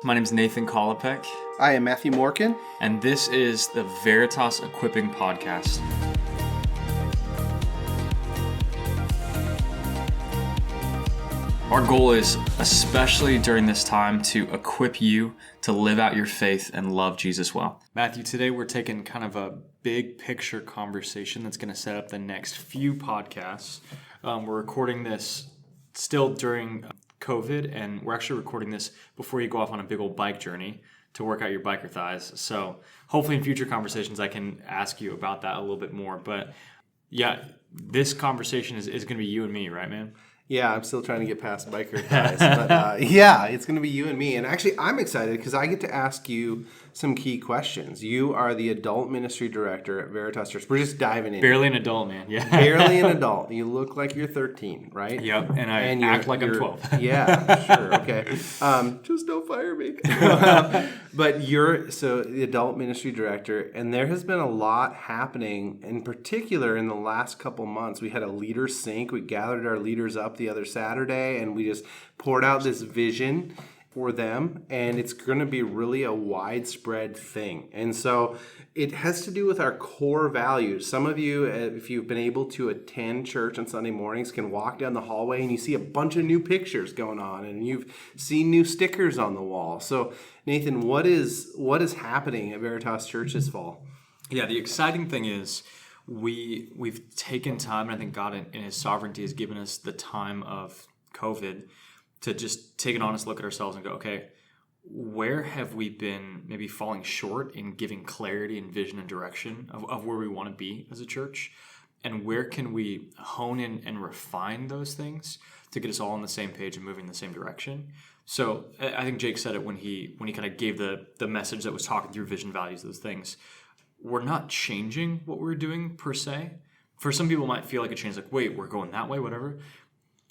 My name is Nathan Kolopek, I am Matthew Morkin. and this is the Veritas Equipping Podcast. Our goal is, especially during this time, to equip you to live out your faith and love Jesus well. Matthew, today we're taking kind of a big picture conversation that's going to set up the next few podcasts. We're recording this still during COVID, and we're actually recording this before you go off on a big old bike journey to work out your biker thighs. So hopefully in future conversations I can ask you about that a little bit more. But yeah, this conversation is going to be you and me, right, man? Yeah, I'm still trying to get past biker thighs. But yeah, it's going to be you and me. And actually, I'm excited because I get to ask you some key questions. You are the adult ministry director at Veritas Church. We're just diving in. Barely an adult, man. Yeah. Barely an adult. You look like you're 13, right? Yep, and I act like I'm 12. Yeah, sure, okay. Just don't fire me. But you're the adult ministry director, and there has been a lot happening, in particular in the last couple months. We had a leader sync. We gathered our leaders up the other Saturday, and we just poured out this vision for them, and it's going to be really a widespread thing. And so it has to do with our core values. Some of you, if you've been able to attend church on Sunday mornings, can walk down the hallway and you see a bunch of new pictures going on, and you've seen new stickers on the wall. So Nathan, what is happening at Veritas Church this fall? Yeah, the exciting thing is we've taken time, and I think God in His sovereignty has given us the time of COVID to just take an honest look at ourselves and go, okay, where have we been maybe falling short in giving clarity and vision and direction of where we want to be as a church? And where can we hone in and refine those things to get us all on the same page and moving in the same direction? So I think Jake said it when he kind of gave the message that was talking through vision, values, those things. We're not changing what we're doing per se. For some people it might feel like a change, like, wait, we're going that way, whatever.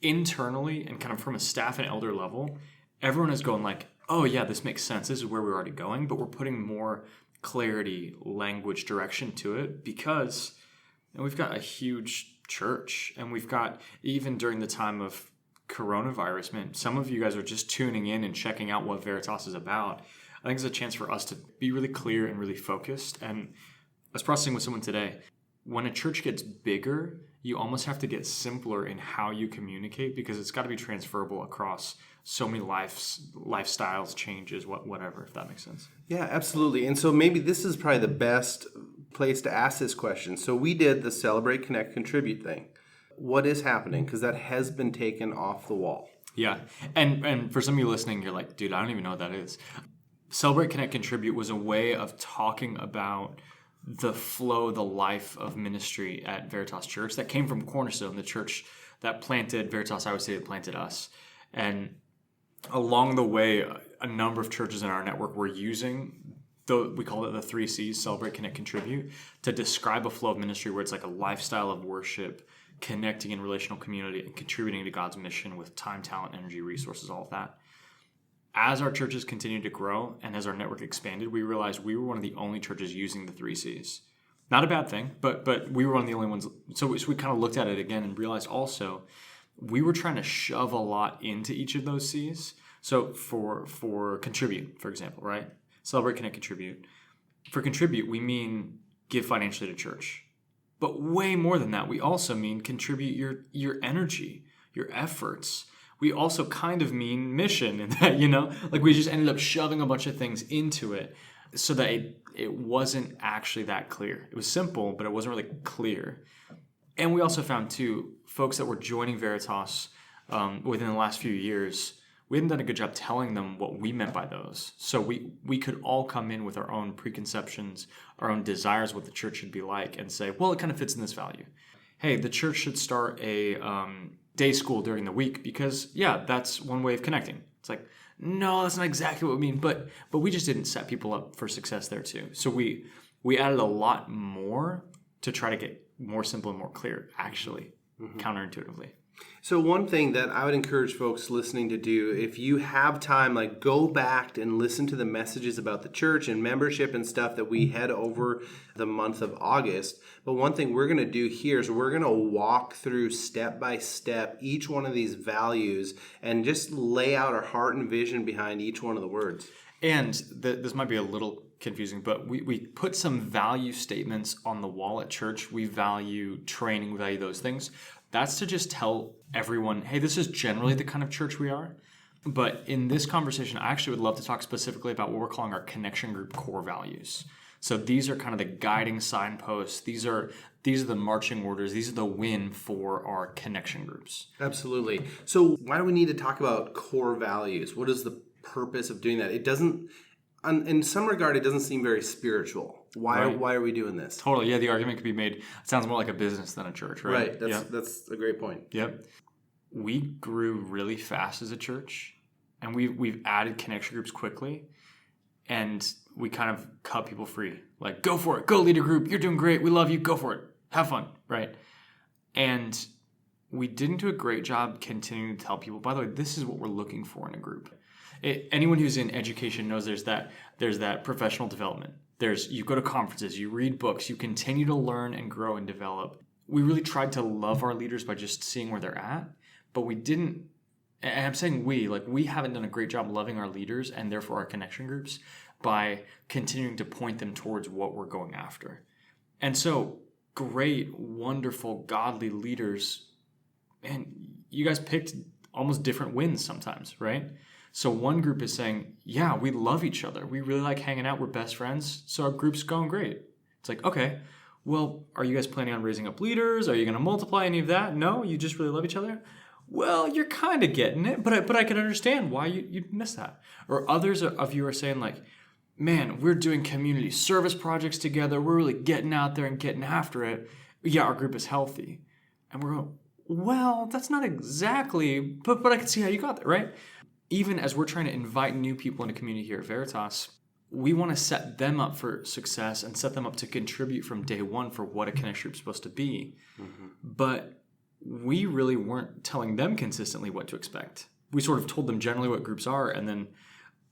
Internally and kind of from a staff and elder level, everyone is going like, oh yeah, this makes sense. This is where we're already going, but we're putting more clarity, language, direction to it because we've got a huge church, and we've got, even during the time of coronavirus, man, some of you guys are just tuning in and checking out what Veritas is about. I think it's a chance for us to be really clear and really focused. And I was processing with someone today, when a church gets bigger, you almost have to get simpler in how you communicate because it's got to be transferable across so many lifestyles, changes, whatever, if that makes sense. Yeah, absolutely. And so maybe this is probably the best place to ask this question. So we did the Celebrate, Connect, Contribute thing. What is happening? Because that has been taken off the wall. Yeah. And for some of you listening, you're like, dude, I don't even know what that is. Celebrate, Connect, Contribute was a way of talking about the flow, the life of ministry at Veritas Church that came from Cornerstone, the church that planted Veritas. I would say it planted us. And along the way, a number of churches in our network were using, we call it the 3 C's, Celebrate, Connect, Contribute, to describe a flow of ministry where it's like a lifestyle of worship, connecting in relational community, and contributing to God's mission with time, talent, energy, resources, all of that. As our churches continued to grow and as our network expanded, we realized we were one of the only churches using the 3 C's. Not a bad thing, but we were one of the only ones. So we kind of looked at it again and realized also we were trying to shove a lot into each of those C's. So for contribute, for example, right? Celebrate, Connect, Contribute. For contribute, we mean give financially to church. But way more than that, we also mean contribute your energy, your efforts. We also kind of mean mission in that, like we just ended up shoving a bunch of things into it so that it wasn't actually that clear. It was simple, but it wasn't really clear. And we also found, too, folks that were joining Veritas within the last few years, we hadn't done a good job telling them what we meant by those. So we could all come in with our own preconceptions, our own desires, what the church should be like, and say, well, it kind of fits in this value. Hey, the church should start a day school during the week because, yeah, that's one way of connecting. It's like, no, that's not exactly what we mean, but we just didn't set people up for success there too. So we added a lot more to try to get more simple and more clear, actually, counterintuitively. So one thing that I would encourage folks listening to do, if you have time, like go back and listen to the messages about the church and membership and stuff that we had over the month of August. But one thing we're going to do here is we're going to walk through step by step each one of these values and just lay out our heart and vision behind each one of the words. And this might be a little confusing, but we put some value statements on the wall at church. We value training, we value those things. That's to just tell everyone, hey, this is generally the kind of church we are. But in this conversation, I actually would love to talk specifically about what we're calling our connection group core values. So these are kind of the guiding signposts. These are the marching orders. These are the win for our connection groups. Absolutely. So why do we need to talk about core values? What is the purpose of doing that? It doesn't, in some regard, it doesn't seem very spiritual. Why are we doing this? Totally. Yeah, the argument could be made. It sounds more like a business than a church, right? Right. That's a great point. Yep. We grew really fast as a church, and we've added connection groups quickly, and we kind of cut people free. Like, go for it. Go lead a group. You're doing great. We love you. Go for it. Have fun, right? And we didn't do a great job continuing to tell people, by the way, this is what we're looking for in a group. Anyone who's in education knows there's that professional development. You go to conferences, you read books, you continue to learn and grow and develop. We really tried to love our leaders by just seeing where they're at, but we didn't, and I'm saying we haven't done a great job loving our leaders and therefore our connection groups by continuing to point them towards what we're going after. And so great, wonderful, godly leaders, and you guys picked almost different wins sometimes, right? So one group is saying, yeah, we love each other. We really like hanging out. We're best friends. So our group's going great. It's like, okay, well, are you guys planning on raising up leaders? Are you going to multiply any of that? No, you just really love each other? Well, you're kind of getting it, but I can understand why you'd miss that. Or others of you are saying like, man, we're doing community service projects together. We're really getting out there and getting after it. Yeah, our group is healthy. And we're going, well, that's not exactly, but I can see how you got there, right? Even as we're trying to invite new people into community here at Veritas, we want to set them up for success and set them up to contribute from day one for what a connection group is supposed to be. Mm-hmm. But we really weren't telling them consistently what to expect. We sort of told them generally what groups are and then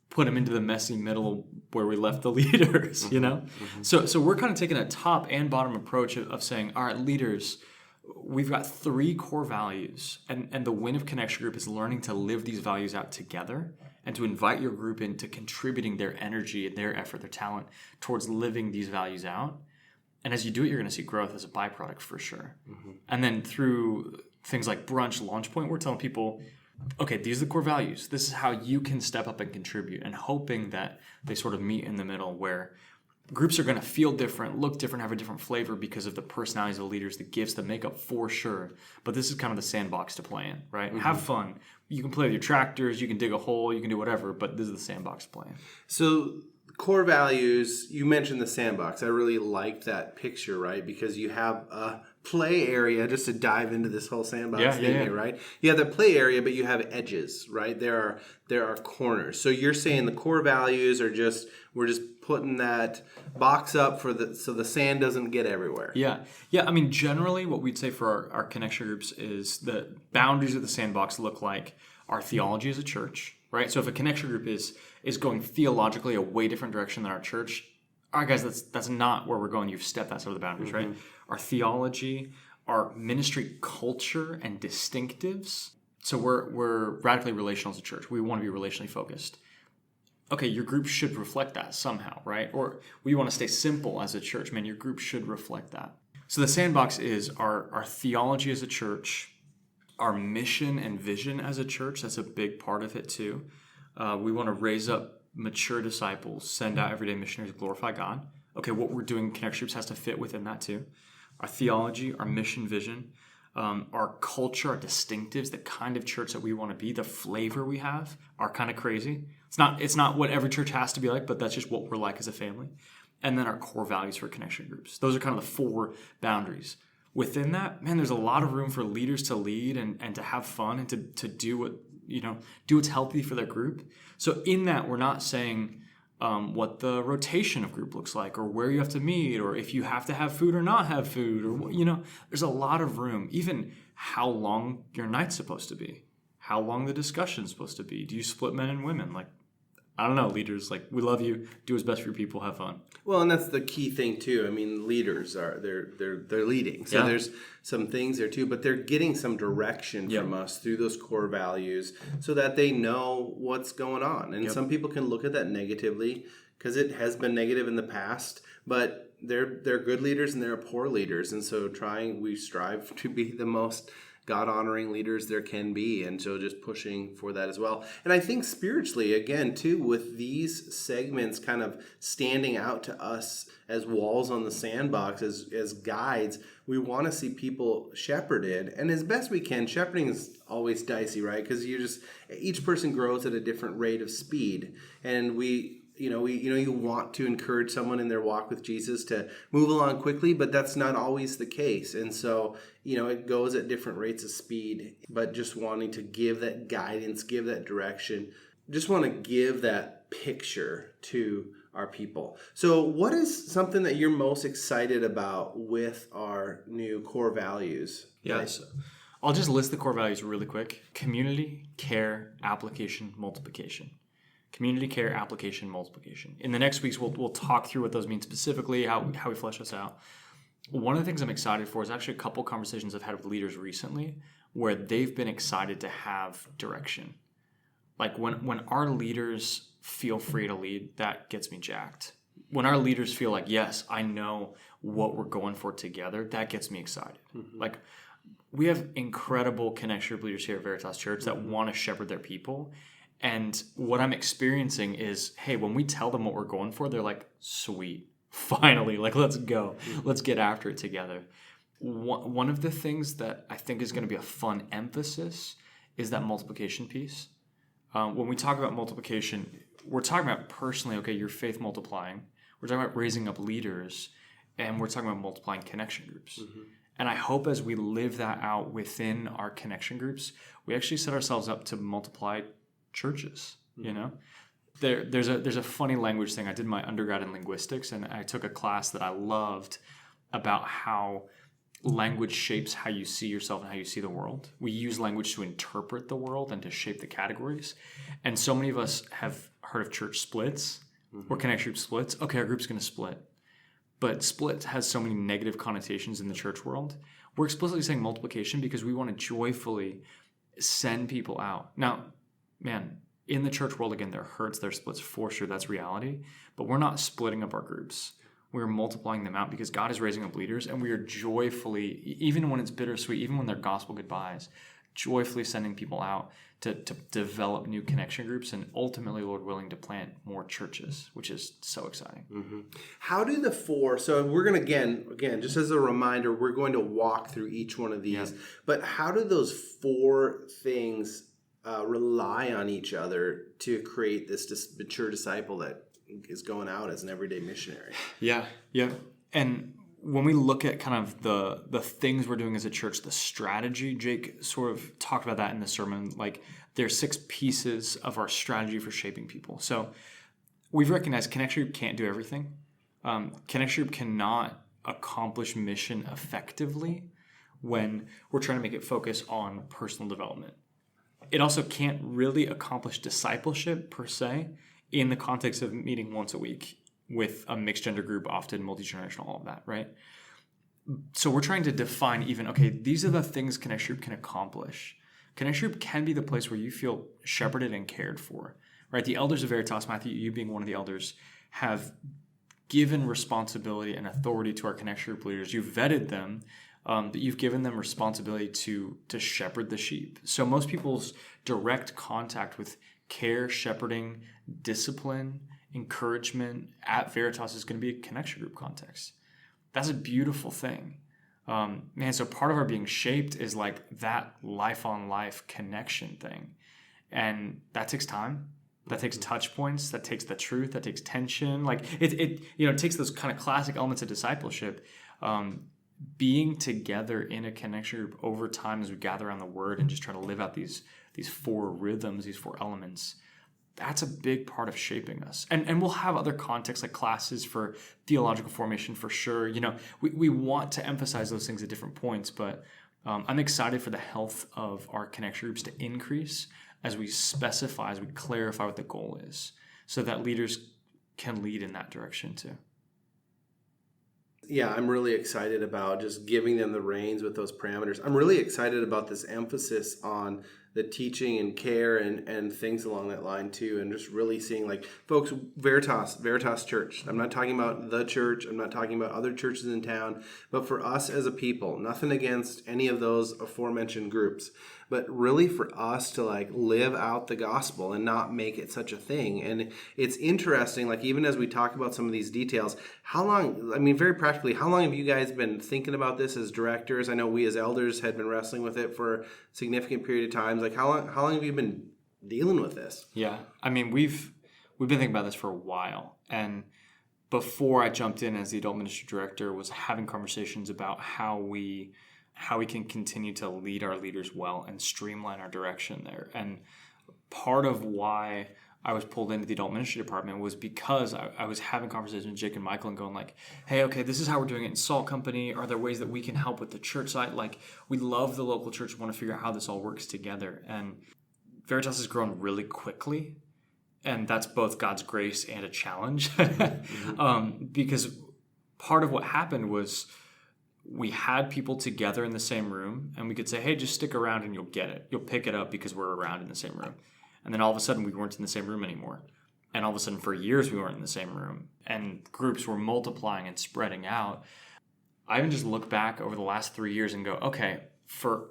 put them into the messy middle where we left the leaders, mm-hmm. you know? Mm-hmm. So we're kind of taking a top and bottom approach of saying, all right, leaders, we've got 3 core values, and the win of connection group is learning to live these values out together and to invite your group into contributing their energy and their effort, their talent towards living these values out. And as you do it, you're going to see growth as a byproduct for sure. Mm-hmm. And then through things like Brunch, Launch Point, we're telling people, okay, these are the core values. This is how you can step up and contribute, and hoping that they sort of meet in the middle where groups are going to feel different, look different, have a different flavor because of the personalities of the leaders, the gifts, the makeup for sure. But this is kind of the sandbox to play in, right? Mm-hmm. Have fun. You can play with your tractors, you can dig a hole, you can do whatever, but this is the sandbox to play in. So core values, you mentioned the sandbox. I really liked that picture, right? Because you have a play area, just to dive into this whole sandbox thing here, right? You have the play area, but you have edges, right? There are corners. So you're saying the core values are we're just putting that box up so the sand doesn't get everywhere. Yeah. I mean, generally what we'd say for our connection groups is the boundaries of the sandbox look like our theology as a church, right? So if a connection group is going theologically a way different direction than our church, all right, guys, that's not where we're going. You've stepped outside of the boundaries, mm-hmm. right? Our theology, our ministry culture and distinctives. So we're radically relational as a church. We want to be relationally focused. Okay, your group should reflect that somehow, right? Or we want to stay simple as a church. Man, your group should reflect that. So the sandbox is our theology as a church, our mission and vision as a church. That's a big part of it too. We want to raise up mature disciples, send out everyday missionaries, glorify God. Okay, what we're doing in connection groups has to fit within that too. Our theology, our mission, vision, our culture, our distinctives, the kind of church that we want to be, the flavor we have are kind of crazy. It's not what every church has to be like, but that's just what we're like as a family. And then our core values for connection groups. Those are kind of the 4 boundaries. Within that, man, there's a lot of room for leaders to lead and to have fun and to do what, do what's healthy for their group. So in that, we're not saying what the rotation of group looks like or where you have to meet or if you have to have food or not have food or, there's a lot of room. Even how long your night's supposed to be, how long the discussion's supposed to be. Do you split men and women? Like, I don't know, leaders, like, we love you, do what's best for your people, have fun. Well, and that's the key thing too. I mean, leaders are they're leading, so there's some things there too, but they're getting some direction from us through those core values, so that they know what's going on. And some people can look at that negatively because it has been negative in the past, but they're good leaders and they're poor leaders, and so we strive to be the most God-honoring leaders there can be, and so just pushing for that as well. And I think spiritually, again, too, with these segments kind of standing out to us as walls on the sandbox, as guides, we want to see people shepherded, and as best we can. Shepherding is always dicey, right? Because each person grows at a different rate of speed, and you want to encourage someone in their walk with Jesus to move along quickly, but that's not always the case. And so, it goes at different rates of speed, but just wanting to give that guidance, give that direction, just want to give that picture to our people. So what is something that you're most excited about with our new core values? Yes. I'll just list the core values really quick. Community, care, application, multiplication. Community, care, application, multiplication. In the next weeks, we'll talk through what those mean specifically, how we flesh this out. One of the things I'm excited for is actually a couple conversations I've had with leaders recently where they've been excited to have direction. Like when our leaders feel free to lead, that gets me jacked. When our leaders feel like, yes, I know what we're going for together, that gets me excited. Mm-hmm. Like, we have incredible connection group leaders here at Veritas Church that want to shepherd their people. And what I'm experiencing is, hey, when we tell them what we're going for, they're like, sweet, finally, like, let's go. Let's get after it together. One of the things that I think is going to be a fun emphasis is that multiplication piece. When we talk about multiplication, we're talking about personally, okay, your faith multiplying. We're talking about raising up leaders, and we're talking about multiplying connection groups. Mm-hmm. And I hope as we live that out within our connection groups, we actually set ourselves up to multiply churches. There's a funny language thing. I did my undergrad in linguistics, and I took a class that I loved about how language shapes how you see yourself and how you see the world. We use language to interpret the world and to shape the categories. And so many of us have heard of church splits or connection group splits. Okay, our group's going to split. But split has so many negative connotations in the church world. We're explicitly saying multiplication because we want to joyfully send people out. Now, man, in the church world, again, there are hurts, there are splits, for sure, that's reality. But we're not splitting up our groups. We're multiplying them out because God is raising up leaders, and we are joyfully, even when it's bittersweet, even when they're gospel goodbyes, joyfully sending people out to develop new connection groups and ultimately, Lord willing, to plant more churches, which is so exciting. Mm-hmm. How do the four, so we're going to, again, just as a reminder, we're going to walk through each one of these, but how do those four things rely on each other to create this mature disciple that is going out as an everyday missionary? Yeah. And when we look at kind of the things we're doing as a church, the strategy, Jake sort of talked about that in the sermon. Like, there's 6 pieces of our strategy for shaping people. So we've recognized Connection Group can't do everything. Connection Group cannot accomplish mission effectively when we're trying to make it focus on personal development. It also can't really accomplish discipleship per se in the context of meeting once a week with a mixed gender group, often multi-generational, all of that, right? So we're trying to define even, okay, these are the things Connection Group can accomplish. Connection Group can be the place where you feel shepherded and cared for, right? The elders of Veritas, Matthew, you being one of the elders, have given responsibility and authority to our Connection Group leaders. You've vetted them, but you've given them responsibility to shepherd the sheep. So most people's direct contact with care, shepherding, discipline, encouragement at Veritas is going to be a Connection Group context. That's a beautiful thing. So part of our being shaped is like that life-on-life connection thing. And that takes time. That takes touch points. That takes the truth. That takes tension. Like it takes those kind of classic elements of discipleship. Being together in a connection group over time as we gather around the Word and just try to live out these 4 rhythms, these 4 elements, that's a big part of shaping us. And we'll have other contexts like classes for theological formation for sure. We want to emphasize those things at different points, but I'm excited for the health of our connection groups to increase as we specify, as we clarify what the goal is, so that leaders can lead in that direction too. Yeah, I'm really excited about just giving them the reins with those parameters. I'm really excited about this emphasis on the teaching and care and things along that line too, and just really seeing, like, folks, Veritas Church. I'm not talking about the church. I'm not talking about other churches in town, but for us as a people, nothing against any of those aforementioned groups, but really for us to like live out the gospel and not make it such a thing. And it's interesting, like even as we talk about some of these details, how long, I mean, very practically, how long have you guys been thinking about this as directors? I know we as elders had been wrestling with it for a significant period of time. Like how long have you been dealing with this? Yeah, I mean, we've been thinking about this for a while. And before I jumped in as the adult ministry director, was having conversations about how we can continue to lead our leaders well and streamline our direction there. And part of why I was pulled into the adult ministry department was because I was having conversations with Jake and Michael and going like, hey, okay, this is how we're doing it in Salt Company. Are there ways that we can help with the church side? Like, we love the local church, want to figure out how this all works together. And Veritas has grown really quickly. And that's both God's grace and a challenge. Because part of what happened was we had people together in the same room, and we could say, hey, just stick around and you'll get it. You'll pick it up because we're around in the same room. And then all of a sudden we weren't in the same room anymore. And all of a sudden for years we weren't in the same room. And groups were multiplying and spreading out. I even just look back over the last 3 years and go, okay, for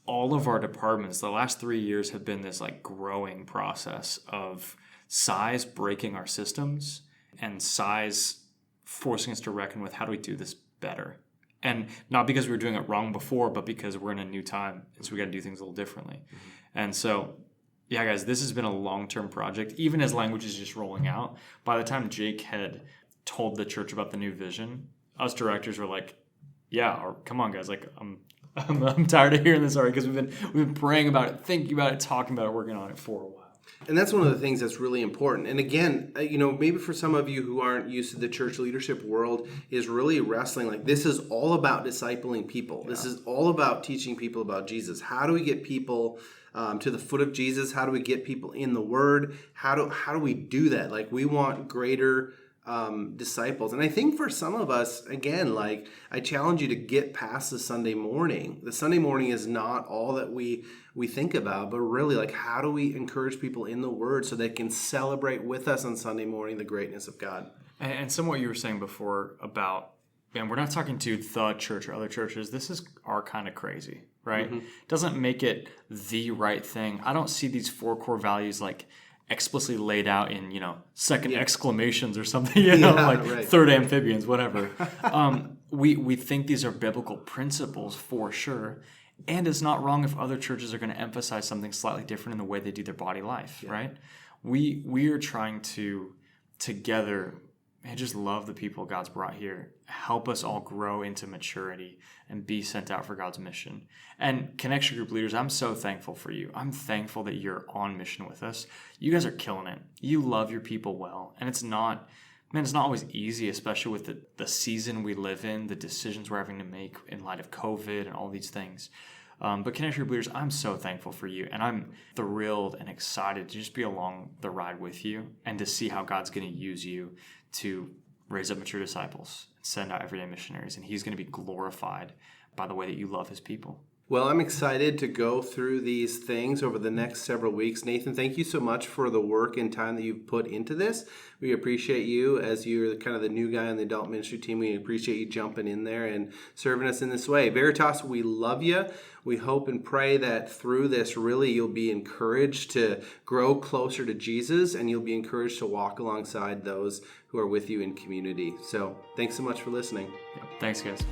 all of our departments, the last 3 years have been this like growing process of size breaking our systems and size forcing us to reckon with how do we do this better. And not because we were doing it wrong before, but because we're in a new time. And so we got to do things a little differently. And so, yeah, guys, this has been a long-term project. Even as language is just rolling out, by the time Jake had told the church about the new vision, us directors were like, yeah, or, come on, guys. Like, I'm tired of hearing this already because we've been praying about it, thinking about it, talking about it, working on it for a while. And that's one of the things that's really important. And again, maybe for some of you who aren't used to the church leadership world, is really wrestling. Like, this is all about discipling people. Yeah. This is all about teaching people about Jesus. How do we get people to the foot of Jesus? How do we get people in the Word? How do we do that? Like, we want greater disciples. And I think for some of us, again, like, I challenge you to get past the Sunday morning. The Sunday morning is not all that we think about, but really, like, how do we encourage people in the Word so they can celebrate with us on Sunday morning the greatness of God? And some of what you were saying before about, and we're not talking to the church or other churches. This is our kind of crazy, right? Mm-hmm. Doesn't make it the right thing. I don't see these 4 core values like explicitly laid out in, second exclamations or something, right. Third amphibians, whatever. We think these are biblical principles for sure. And it's not wrong if other churches are going to emphasize something slightly different in the way they do their body life, right? We are trying to together just love the people God's brought here, help us all grow into maturity and be sent out for God's mission. And Connection Group leaders, I'm so thankful for you. I'm thankful that you're on mission with us. You guys are killing it. You love your people well. And it's not always easy, especially with the season we live in, the decisions we're having to make in light of COVID and all these things. But Connection Group leaders, I'm so thankful for you. And I'm thrilled and excited to just be along the ride with you and to see how God's going to use you to raise up mature disciples and send out everyday missionaries. And he's going to be glorified by the way that you love his people. Well, I'm excited to go through these things over the next several weeks. Nathan, thank you so much for the work and time that you've put into this. We appreciate you as you're kind of the new guy on the adult ministry team. We appreciate you jumping in there and serving us in this way. Veritas, we love you. We hope and pray that through this, really, you'll be encouraged to grow closer to Jesus, and you'll be encouraged to walk alongside those who are with you in community. So thanks so much for listening. Yeah, thanks, guys.